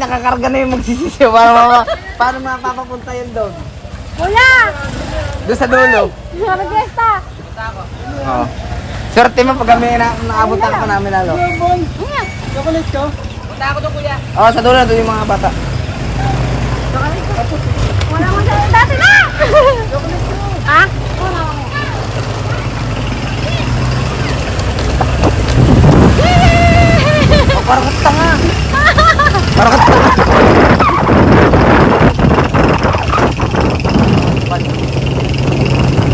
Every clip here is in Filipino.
nakakarga na yung magsisisi para mapapapunta yun doon. Kuya! Doon sa dulo. Mag-gesta! Oo. Swerte mo pag kami naabutan pa namin lalo. Chocolate ko? Punta ako doon, kuya. Oo, sa dulo doon yung mga bata. Wala mo sa dati na! Ha? Wala mo. Oh, parang tanga. Parang tanga.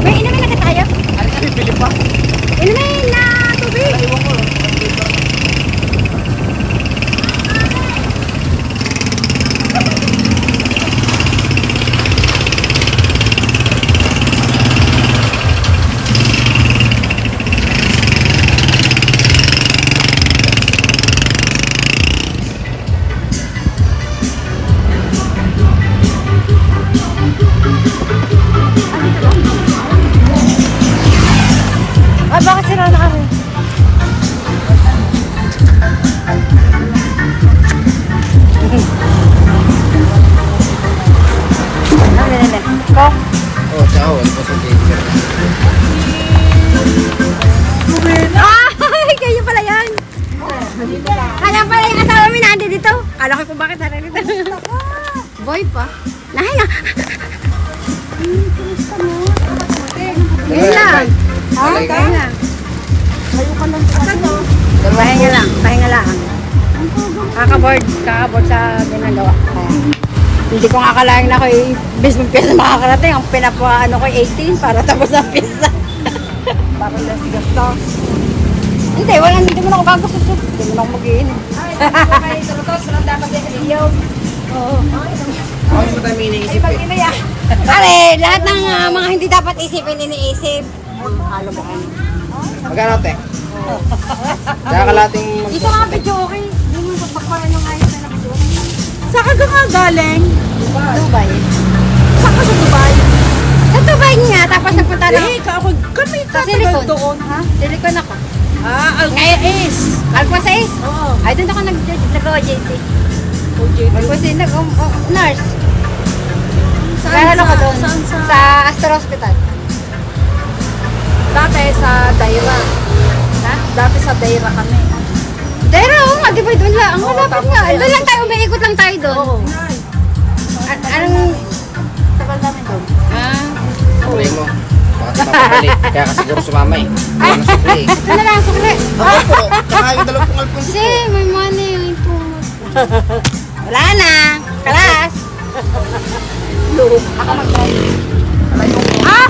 May inumin na tayo? Ano ka bibili pa? Inumin na tubig! Iwan ko. Ay, bakit sila na kami? Ano nila? Kok? Oh, ciao. Ano pa sa picture? Ay, kayo pala yan. Kaya pala yung asawa mo na dito. Kala ko po bakit harap dito. Boy pa. Nahinga. Ngayon lang. Ha? Ngayon lang. Pahinga lang. Pahinga lang. Kakaboard sa ginagawa. Hindi ko akalain na ako mismong piyesa makakarating. Ang pinapaano ko 18 para tapos ang piyesa. Parang less gastos. Hindi mo na ako bago susod. Hindi mo na ako mag-iinom. Okay, tulotos, walang dapat din sa iyo. Oo. Ako mo tayo may iniisip eh. Are, lahat ng mga hindi dapat isipin, iniisip. Halo mo ano. Magkano te? Kaya kalating Dito nga video okay. Hindi mo pagpakparan yung ayos na video. Saan ka nga galing? Dubai. Saan ka sa Dubai? Sa Dubai nga, tapos nagpunta na Kami sa tatagal Silicon. doon. Ha? Silicon ako. Ngayon is. Alpha 6? Oo. Ay, doon ako nag-OJT. Kasi nurse. Kaya ako doon. Saan? Sa Astor Hospital. Dati sa Daira. Ha? Dati sa Daira kami. Pero, nga, di ba doon lang? Ang Oo, malapit tapos nga. kaya- Doon lang tayo, umiikot lang tayo doon. Oo. Anong tagal namin doon? Kulay mo. Baka di mapabalik. Kaya ka siguro sumama eh. Kaya na sukli eh. Ito na lang, sukli. Ako po. Tsaka yung dalawang alpons Kasi ko. may money yung tumot. Wala na. Kalas. Look. Ako mag-drive. Ah!